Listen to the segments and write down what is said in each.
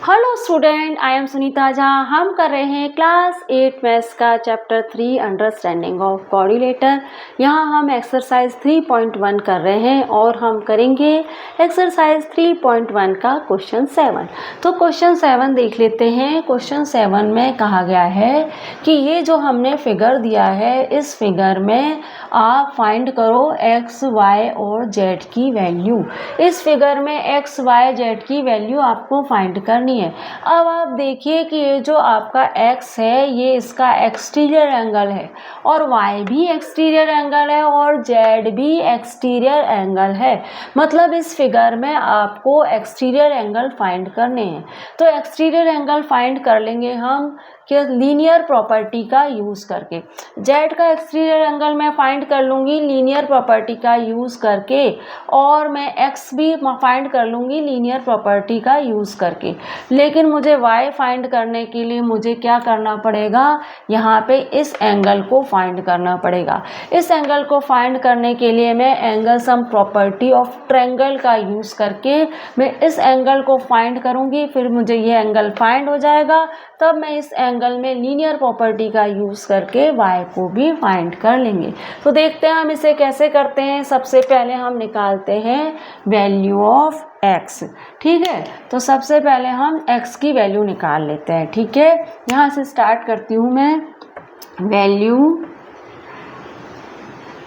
Hello student, I am Sunita Jha. हम कर रहे हैं क्लास 8 मैथ्स का चैप्टर 3 अंडरस्टैंडिंग ऑफ कोऑर्डिनेटर। यहाँ हम एक्सरसाइज 3.1 कर रहे हैं और हम करेंगे एक्सरसाइज 3.1 का क्वेश्चन 7। तो क्वेश्चन 7 देख लेते हैं। क्वेश्चन 7 में कहा गया है कि ये जो हमने फिगर दिया है, इस फिगर में आप फाइंड करो एक्स वाई और जेड की वैल्यू। इस फिगर में एक्स वाई जेड की वैल्यू आपको फाइंड करनी है। अब आप देखिए कि ये जो आपका x है, ये इसका एक्सटीरियर एंगल है और y भी एक्सटीरियर एंगल है और z भी एक्सटीरियर एंगल है। मतलब इस फिगर में आपको एक्सटीरियर एंगल फाइंड करने हैं। तो एक्सटीरियर एंगल फाइंड कर लेंगे हम कि लीनियर प्रॉपर्टी का यूज़ करके। z का एक्सटीरियर एंगल मैं फाइंड कर लूँगी लीनियर प्रॉपर्टी का यूज़ करके, और मैं x भी फाइंड कर लूँगी लीनियर प्रॉपर्टी का यूज़ करके। लेकिन मुझे y फाइंड करने के लिए मुझे क्या करना पड़ेगा, यहाँ पे इस एंगल को फाइंड करना पड़ेगा। इस एंगल को फाइंड करने के लिए मैं angle sum property of triangle का यूज़ करके मैं इस एंगल को फाइंड करूँगी। फिर मुझे ये एंगल फाइंड हो जाएगा, तब मैं इस एंगल में लीनियर प्रॉपर्टी का यूज़ करके y को भी फाइंड कर लेंगे। तो देखते हैं हम इसे कैसे करते हैं। सबसे पहले हम निकालते हैं वैल्यू ऑफ x। ठीक है, तो सबसे पहले हम x की वैल्यू निकाल लेते हैं। ठीक है, यहाँ से स्टार्ट करती हूँ मैं।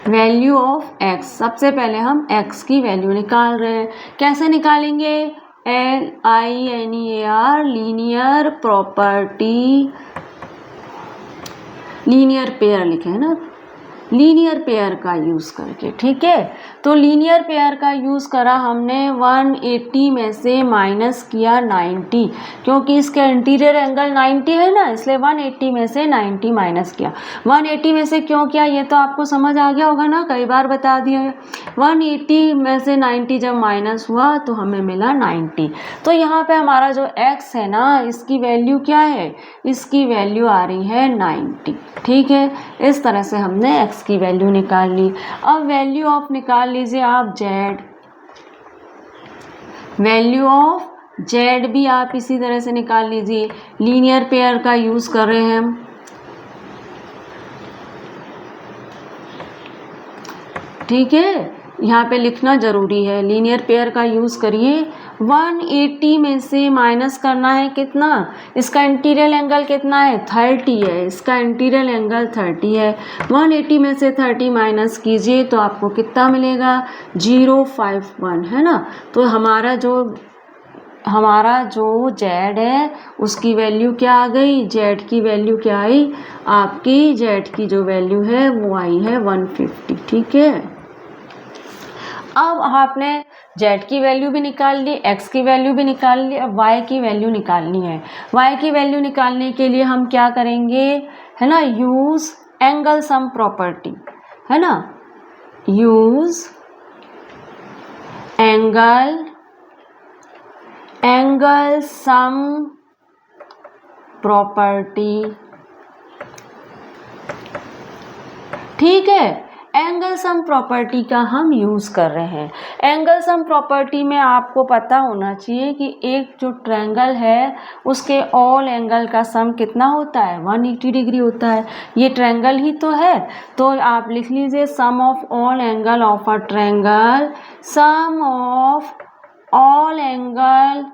वैल्यू ऑफ x, सबसे पहले हम x की वैल्यू निकाल रहे हैं। कैसे निकालेंगे? LINEAR linear property, linear pair लिखे है ना, लीनियर पेयर का यूज़ करके। ठीक है, तो लीनियर पेयर का यूज़ करा हमने। 180 में से माइनस किया 90, क्योंकि इसका इंटीरियर एंगल 90 है ना, इसलिए 180 में से 90 माइनस किया। 180 में से क्यों किया ये तो आपको समझ आ गया होगा ना, कई बार बता दिया है। 180 में से 90 जब माइनस हुआ तो हमें मिला 90। तो यहाँ पे हमारा जो x है ना, इसकी वैल्यू क्या है? इसकी वैल्यू आ रही है 90। ठीक है, इस तरह से हमने x की वैल्यू निकाल ली। अब वैल्यू ऑफ निकाल लीजिए आप z। वैल्यू ऑफ z भी आप इसी तरह से निकाल लीजिए। लीनियर पेयर का यूज़ कर रहे हैं हम। ठीक है, यहाँ पे लिखना जरूरी है, लीनियर पेयर का यूज़ करिए। 180 में से माइनस करना है कितना? इसका इंटीरियर एंगल कितना है? 30 है, इसका इंटीरियर एंगल 30 है। 180 में से 30 माइनस कीजिए तो आपको कितना मिलेगा? 051 है ना। तो हमारा जो z है उसकी वैल्यू क्या आ गई? z की वैल्यू क्या आई? आपकी z की जो वैल्यू है वो आई है 150। ठीक है, अब आपने z की वैल्यू भी निकाल ली, x की वैल्यू भी निकाल ली, अब y की वैल्यू निकालनी है। y की वैल्यू निकालने के लिए हम क्या करेंगे, है ना, यूज एंगल सम प्रॉपर्टी, है ना, यूज एंगल सम प्रॉपर्टी। ठीक है, एंगल सम प्रॉपर्टी का हम यूज़ कर रहे हैं। एंगल सम प्रॉपर्टी में आपको पता होना चाहिए कि एक जो ट्रायंगल है उसके ऑल एंगल का सम कितना होता है? 180 डिग्री होता है। ये ट्रायंगल ही तो है, तो आप लिख लीजिए sum of all angle of a triangle. Sum of all angle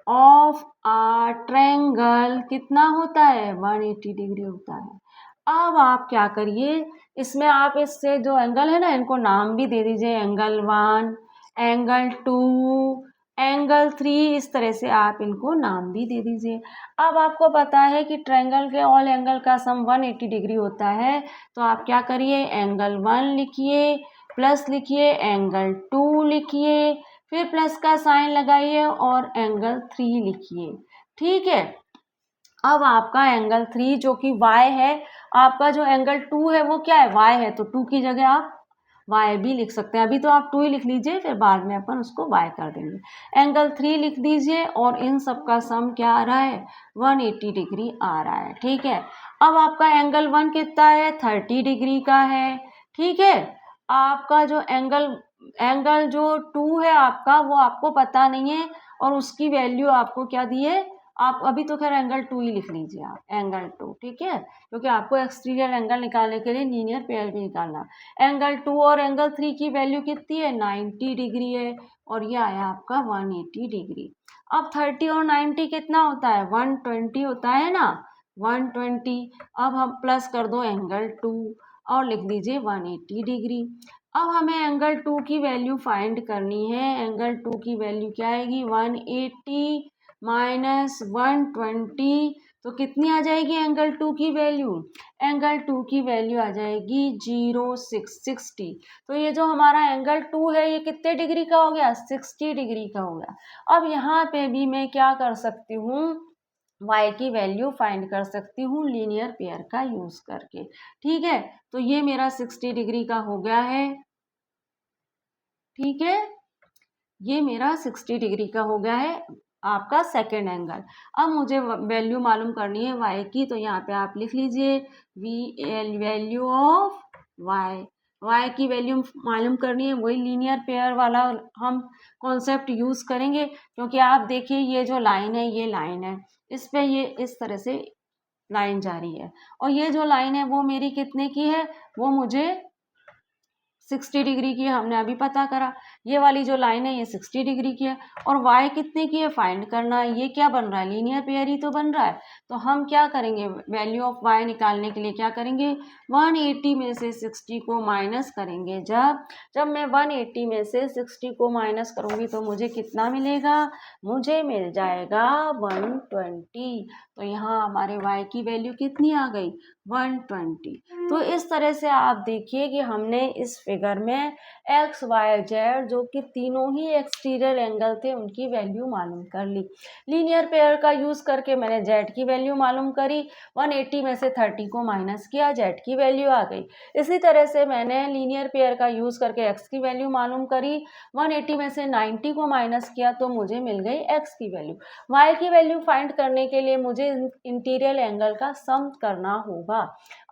of a triangle कितना होता है? 180 डिग्री होता है। अब आप क्या करिए, इसमें आप इससे जो एंगल है ना, इनको नाम भी दे दीजिए। एंगल 1, एंगल 2, एंगल 3, इस तरह से आप इनको नाम भी दे दीजिए। अब आपको पता है कि ट्रायंगल के ऑल एंगल का सम 180 डिग्री होता है, तो आप क्या करिए, एंगल 1 लिखिए, प्लस लिखिए, एंगल 2 लिखिए, फिर प्लस का साइन लगाइए और एंगल 3 लिखिए। ठीक है, अब आपका एंगल 3 जो कि y है, आपका जो एंगल 2 है वो क्या है? y है, तो 2 की जगह आप y भी लिख सकते हैं। अभी तो आप 2 ही लिख लीजिए, फिर बाद में अपन उसको y कर देंगे। एंगल 3 लिख दीजिए और इन सब का सम क्या आ रहा है? 180 डिग्री आ रहा है। ठीक है, अब आपका एंगल 1 कितना है? 30 डिग्री का है। ठीक है, आपका जो एंगल एंगल जो 2 है आपका वो आपको पता नहीं है और उसकी वैल्यू आपको क्या दी है, आप अभी तो खैर एंगल 2 ही लिख लीजिए आप, एंगल 2, ठीक है, क्योंकि आपको एक्सटीरियर एंगल निकालने के लिए लीनियर पेयर भी निकालना। एंगल 2 और एंगल 3 की वैल्यू कितनी है, 90 डिग्री है और ये आया आपका 180 डिग्री। अब 30 और 90 कितना होता है, 120 होता है ना, 120। अब हम प्लस कर दो एंगल 2 और लिख दीजिए 180 डिग्री। अब हमें एंगल 2 की वैल्यू फाइंड करनी है। एंगल 2 की वैल्यू क्या आएगी, 180 माइनस 120, तो कितनी आ जाएगी एंगल 2 की वैल्यू, एंगल 2 की वैल्यू आ जाएगी 060। तो ये जो हमारा एंगल 2 है ये कितने डिग्री का हो गया, 60 डिग्री का हो गया। अब यहाँ पे भी मैं क्या कर सकती हूँ, y की वैल्यू फाइंड कर सकती हूँ लीनियर पेयर का यूज करके, ठीक है। तो ये मेरा 60 डिग्री का हो गया है, ठीक है, ये मेरा 60 डिग्री का हो गया है आपका सेकेंड एंगल। अब मुझे वैल्यू मालूम करनी है y की, तो यहाँ पे आप लिख लीजिए वैल्यू ऑफ y की वैल्यू मालूम करनी है, वही लीनियर पेयर वाला हम कॉन्सेप्ट यूज करेंगे, क्योंकि आप देखिए ये जो लाइन है ये लाइन है, इस पे ये इस तरह से लाइन जा रही है और ये जो लाइन है वो मेरी कितने की है, वो मुझे 60 डिग्री की है, हमने अभी पता करा। ये वाली जो लाइन है ये 60 डिग्री की है और y कितने की है फाइंड करना है। ये क्या बन रहा है, लीनियर पेयर ही तो बन रहा है। तो हम क्या करेंगे, वैल्यू ऑफ y निकालने के लिए क्या करेंगे, 180 में से 60 को माइनस करेंगे। जब मैं 180 में से 60 को माइनस करूंगी तो मुझे कितना मिलेगा, मुझे मिल जाएगा 120। तो यहाँ हमारे y की वैल्यू कितनी आ गई, 120। तो इस तरह से आप देखिए कि हमने इस फिगर में एक्स वाई जेड जो कि तीनों ही एक्सटीरियर एंगल थे उनकी वैल्यू मालूम कर ली। लीनियर पेयर का यूज करके मैंने जेड की वैल्यू मालूम करी, 180 में से 30 को माइनस किया, जेड की वैल्यू आ गई। इसी तरह से मैंने लीनियर पेयर का यूज करके एक्स की वैल्यू मालूम करी, 180 में से 90 को माइनस किया तो मुझे मिल गई एक्स की वैल्यू। वाई की वैल्यू फाइंड करने के लिए मुझे इंटीरियर एंगल का सम करना होगा।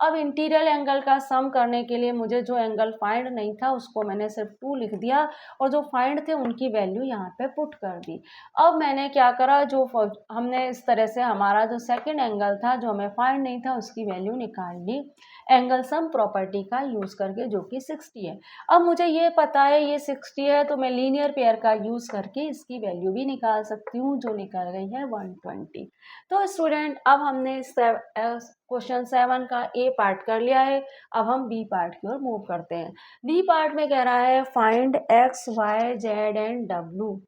अब इंटीरियर एंगल का सम करने के लिए मुझे जो एंगल फाइंड नहीं था उसको मैंने सिर्फ 2 लिख दिया और जो फाइंड थे उनकी वैल्यू यहाँ पे पुट कर दी। अब मैंने क्या करा, जो हमने इस तरह से हमारा जो सेकंड एंगल था जो हमें फाइंड नहीं था उसकी वैल्यू निकाल ली एंगल सम प्रॉपर्टी का यूज करके, जो कि 60 है। अब मुझे ये पता है ये 60 है तो मैं लीनियर पेयर का यूज करके इसकी वैल्यू भी निकाल सकती हूँ, जो निकल गई है 120। तो स्टूडेंट अब हमने क्वेश्चन 7 का ए पार्ट कर लिया है, अब हम बी पार्ट की ओर मूव करते हैं। बी पार्ट में कह रहा है find X Y Z and W,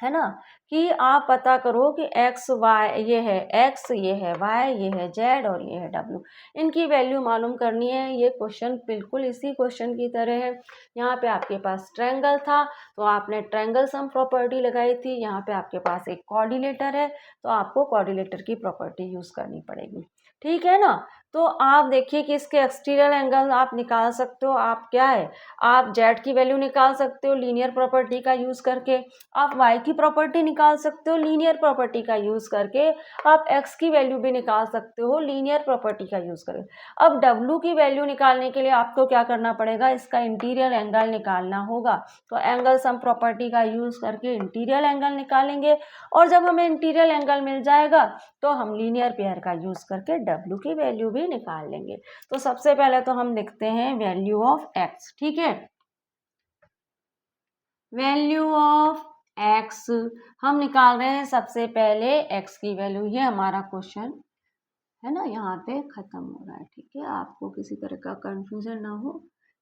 है ना, कि आप पता करो कि एक्स वाई ये है एक्स, ये है वाई, ये है जेड और ये है डब्ल्यू, इनकी वैल्यू मालूम करनी है। ये क्वेश्चन बिल्कुल इसी क्वेश्चन की तरह है। यहाँ पे आपके पास ट्रायंगल था तो आपने ट्रायंगल सम प्रॉपर्टी लगाई थी, यहाँ पे आपके पास एक कोऑर्डिनेटर है तो आपको कोऑर्डिनेटर की प्रॉपर्टी यूज करनी पड़ेगी, ठीक है ना। तो आप देखिए कि इसके एक्सटीरियर एंगल आप निकाल सकते हो, आप क्या है, आप जेड की वैल्यू निकाल सकते हो लीनियर प्रॉपर्टी का यूज करके, आप वाई की प्रॉपर्टी निकाल सकते हो लीनियर प्रॉपर्टी का यूज करके, आप एक्स की वैल्यू भी निकाल सकते हो लीनियर प्रॉपर्टी का यूज करके। अब डब्ल्यू की वैल्यू निकालने के लिए आपको क्या करना पड़ेगा, इसका इंटीरियर एंगल निकालना होगा। तो एंगल सम प्रॉपर्टी का यूज करके इंटीरियर एंगल निकालेंगे और जब हमें इंटीरियर एंगल मिल जाएगा तो हम लीनियर पेयर का यूज करके डब्ल्यू की वैल्यू भी निकाल लेंगे। तो सबसे पहले तो हम लिखते हैं वैल्यू ऑफ एक्स, ठीक है, वैल्यू ऑफ एक्स हम निकाल रहे हैं सबसे पहले एक्स की वैल्यू। ये हमारा क्वेश्चन है ना, यहाँ पे खत्म हो रहा है, ठीक है, आपको किसी तरह का कंफ्यूजन ना हो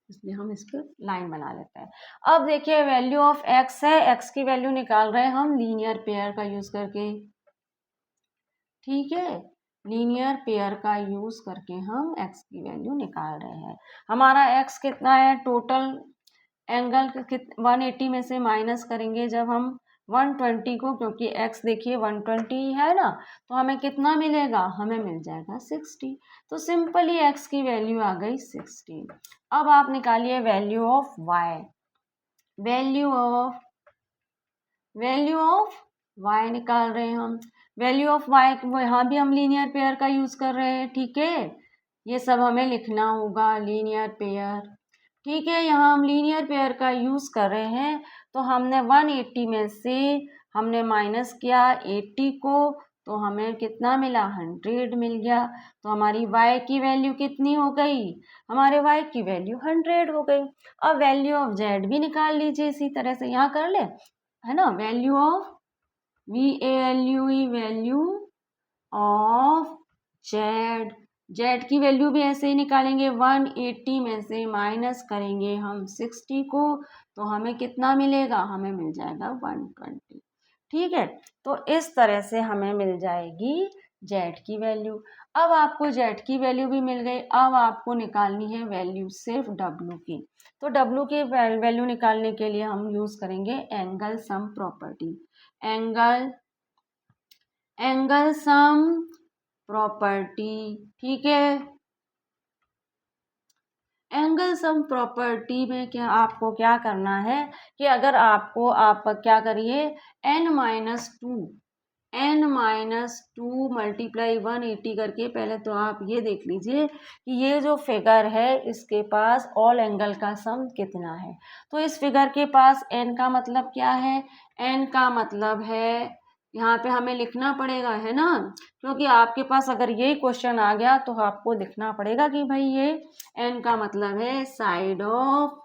इसलिए हम इस पर लाइन बना लेते हैं। अब देखिए वैल्यू ऑफ एक्स है, एक्स की वैल्यू निकाल रहे हैं हम लीनियर पेयर का यूज करके, ठीक है, लीनियर पेयर का यूज करके हम एक्स की वैल्यू निकाल रहे हैं। हमारा एक्स कितना है, टोटल एंगल 180 में से माइनस करेंगे जब हम 120 को, क्योंकि x देखिए 120 है ना, तो हमें कितना मिलेगा, हमें मिल जाएगा 60। तो सिंपली x की वैल्यू आ गई 60। अब आप निकालिए value of y, value of y निकाल रहे हैं हम। वैल्यू ऑफ y यहाँ भी हम लीनियर पेयर का यूज कर रहे हैं, ठीक है, ये सब हमें लिखना होगा लीनियर पेयर, ठीक है, यहाँ हम लीनियर पेयर का यूज़ कर रहे हैं, तो हमने 180 में से हमने माइनस किया 80 को, तो हमें कितना मिला 100 मिल गया। तो हमारी y की वैल्यू कितनी हो गई, हमारे y की वैल्यू 100 हो गई। अब वैल्यू ऑफ z भी निकाल लीजिए, इसी तरह से यहाँ कर ले, है ना, value of value of Z, Z की वैल्यू भी ऐसे ही निकालेंगे, 180 में से माइनस करेंगे हम 60 को, तो हमें कितना मिलेगा, हमें मिल जाएगा 120। ठीक है, तो इस तरह से हमें मिल जाएगी जेड की वैल्यू। अब आपको जेड की वैल्यू भी मिल गई, अब आपको निकालनी है वैल्यू सिर्फ डब्लू की। तो डब्लू की वैल्यू निकालने के लिए हम यूज़ करेंगे angle sum property. Angle sum property, ठीक है। एंगल सम प्रॉपर्टी में क्या आपको क्या करना है कि अगर आपको आप क्या करिए n-2 मल्टीप्लाई 180 करके, पहले तो आप ये देख लीजिए कि ये जो फिगर है इसके पास ऑल एंगल का सम कितना है। तो इस फिगर के पास n का मतलब क्या है, n का मतलब है यहाँ पे हमें लिखना पड़ेगा, है ना, क्योंकि आपके पास अगर यही क्वेश्चन आ गया तो आपको लिखना पड़ेगा कि भाई ये n का मतलब है साइड ऑफ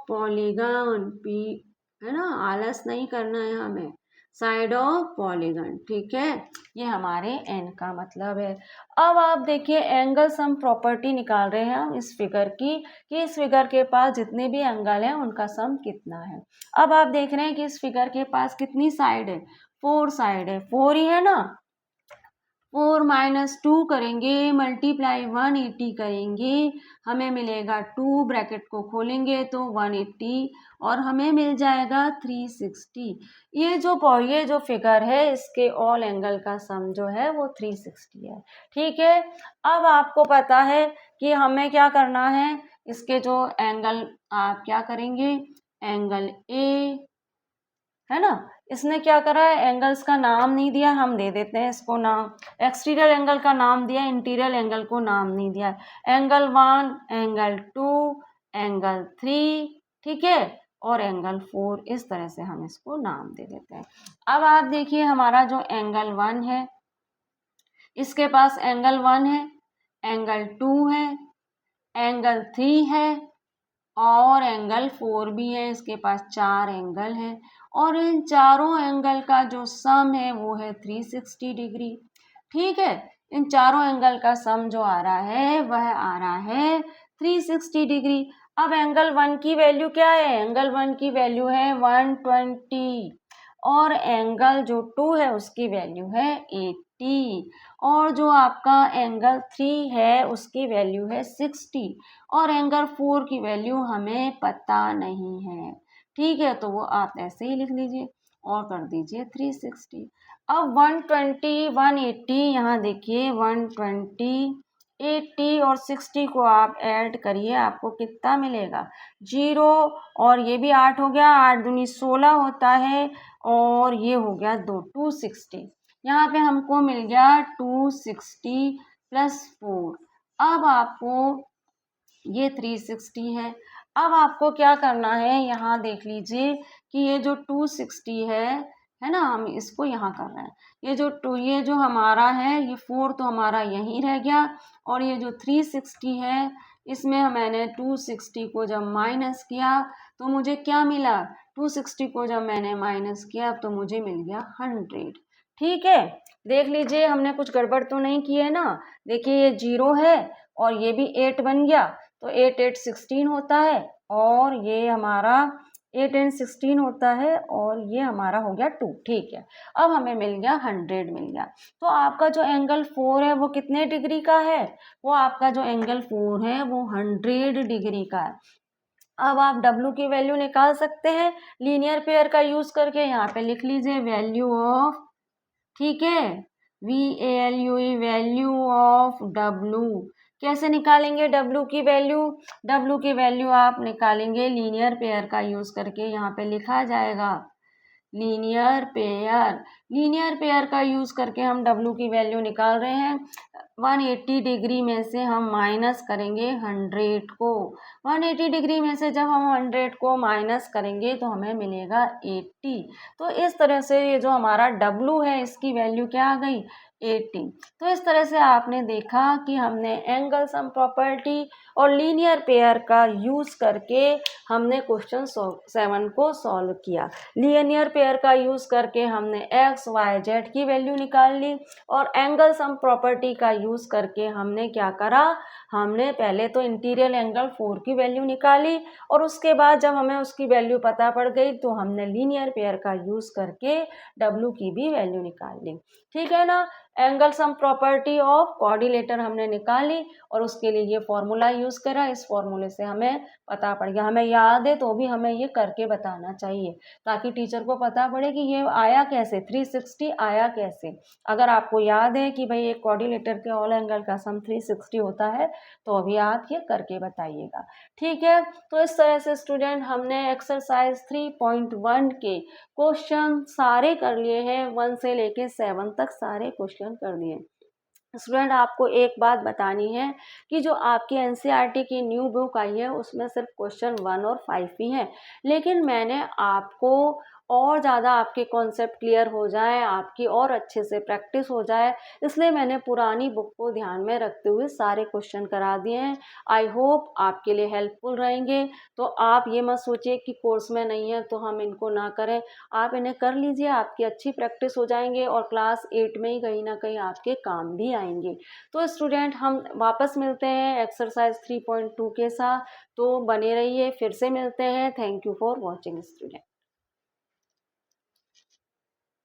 पॉलीगन, पी, है ना, आलस नहीं करना है हमें, साइड ऑफ पॉलीगन, ठीक है, ये हमारे n का मतलब है। अब आप देखिए एंगल सम प्रॉपर्टी निकाल रहे हैं हम इस फिगर की, कि इस फिगर के पास जितने भी एंगल हैं उनका सम कितना है। अब आप देख रहे हैं कि इस फिगर के पास कितनी साइड है, 4 साइड है, 4 ही है ना, 4 माइनस 2 करेंगे मल्टीप्लाई 180 करेंगे, हमें मिलेगा 2, ब्रैकेट को खोलेंगे तो 180 और हमें मिल जाएगा 360। ये जो फिगर है इसके ऑल एंगल का सम जो है वो 360 है। ठीक है, अब आपको पता है कि हमें क्या करना है, इसके जो एंगल आप क्या करेंगे, एंगल ए, है ना, इसने क्या करा है, एंगल्स का नाम नहीं दिया, हम दे देते हैं इसको नाम। एक्सटीरियर एंगल का नाम दिया, इंटीरियर एंगल को नाम नहीं दिया। एंगल 1, एंगल 2, एंगल 3, ठीक है, और एंगल 4, इस तरह से हम इसको नाम दे देते हैं। अब आप देखिए हमारा जो एंगल 1 है इसके पास एंगल 1 है, एंगल 2 है, एंगल 3 है और एंगल 4 भी है, इसके पास 4 एंगल हैं और इन चारों एंगल का जो सम है वो है 360 डिग्री। ठीक है, इन चारों एंगल का सम जो आ रहा है वह आ रहा है 360 डिग्री। अब एंगल 1 की वैल्यू क्या है, एंगल 1 की वैल्यू है 120 और एंगल जो 2 है उसकी वैल्यू है 80 और जो आपका एंगल 3 है उसकी वैल्यू है 60 और एंगल 4 की वैल्यू हमें पता नहीं है। ठीक है, तो वो आप ऐसे ही लिख लीजिए और कर दीजिए 360। अब 120 180, यहाँ देखिए 120 80 और 60 को आप ऐड करिए, आपको कितना मिलेगा, 0 और ये भी 8 हो गया, 8 दूनी 16 होता है और ये हो गया 260। यहाँ पे हमको मिल गया 260 प्लस 4। अब आपको ये 360 है। अब आपको क्या करना है, यहाँ देख लीजिए कि ये जो 260 है ना, हम इसको यहाँ कर रहे हैं, ये जो हमारा है ये 4 तो हमारा यहीं रह गया और ये जो 360 है इसमें मैंने 260 को जब माइनस किया तो मुझे क्या मिला, 260 को जब मैंने माइनस किया तो मुझे मिल गया 100। ठीक है, देख लीजिए हमने कुछ गड़बड़ तो नहीं की है ना, देखिए ये 0 है और ये भी 8 बन गया, तो 8 8 16 होता है और ये हमारा 8 and 16 होता है और ये हमारा हो गया 2। ठीक है, अब हमें मिल गया 100 मिल गया। तो आपका जो एंगल 4 है वो कितने डिग्री का है, वो आपका जो एंगल 4 है वो 100 डिग्री का है। अब आप W की वैल्यू निकाल सकते हैं लीनियर पेयर का यूज करके, यहाँ पे लिख लीजिए वैल्यू ऑफ, ठीक है, VALUE वैल्यू ऑफ W। कैसे निकालेंगे W की वैल्यू, W की वैल्यू आप निकालेंगे लीनियर पेयर का यूज करके, यहाँ पे लिखा जाएगा लीनियर पेयर का यूज़ करके हम W की वैल्यू निकाल रहे हैं। 180 डिग्री में से हम माइनस करेंगे 100 को। 180 डिग्री में से जब हम 100 को माइनस करेंगे तो हमें मिलेगा 80। तो इस तरह से ये जो हमारा W है इसकी वैल्यू क्या आ गई, 80। तो इस तरह से आपने देखा कि हमने एंगल सम प्रॉपर्टी और लीनियर पेयर का यूज़ करके हमने क्वेश्चन 7 को सॉल्व किया। लीनियर पेयर का यूज़ करके हमने एक्स वाई जेड की वैल्यू निकाल ली और एंगल सम प्रॉपर्टी का यूज़ करके हमने क्या करा, हमने पहले तो इंटीरियर एंगल 4 की वैल्यू निकाली और उसके बाद जब हमें उसकी वैल्यू पता पड़ गई तो हमने लीनियर पेयर का यूज़ करके W की भी वैल्यू निकाल ली। ठीक है ना। Angle sum property of coordinator हमने निकाली और उसके लिए ये फॉर्मूला यूज़ करा। इस फॉर्मूले से हमें पता पड़ गया, हमें याद है तो भी हमें ये करके बताना चाहिए ताकि टीचर को पता पड़े कि ये आया कैसे, 360 आया कैसे। अगर आपको याद है कि भाई एक कोऑर्डिनेटर के ऑल एंगल का सम 360 होता है तो अभी आप ये करके बताइएगा। ठीक है। तो इस तरह से स्टूडेंट हमने एक्सरसाइज 3.1 के क्वेश्चन सारे कर लिए हैं, 1 से लेके 7 तक सारे क्वेश्चन कर दिए। स्टूडेंट आपको एक बात बतानी है कि जो आपकी एनसीईआरटी की न्यू बुक आई है उसमें सिर्फ क्वेश्चन 1 और 5 ही हैं, लेकिन मैंने आपको और ज़्यादा आपके कॉन्सेप्ट क्लियर हो जाए, आपकी और अच्छे से प्रैक्टिस हो जाए, इसलिए मैंने पुरानी बुक को ध्यान में रखते हुए सारे क्वेश्चन करा दिए हैं। आई होप आपके लिए हेल्पफुल रहेंगे। तो आप ये मत सोचिए कि कोर्स में नहीं है तो हम इनको ना करें, आप इन्हें कर लीजिए, आपकी अच्छी प्रैक्टिस हो जाएंगे और क्लास 8 में ही कहीं ना कहीं आपके काम भी आएंगे। तो स्टूडेंट हम वापस मिलते हैं एक्सरसाइज 3.2 के साथ, तो बने रहिए, फिर से मिलते हैं। Thank you for watching student.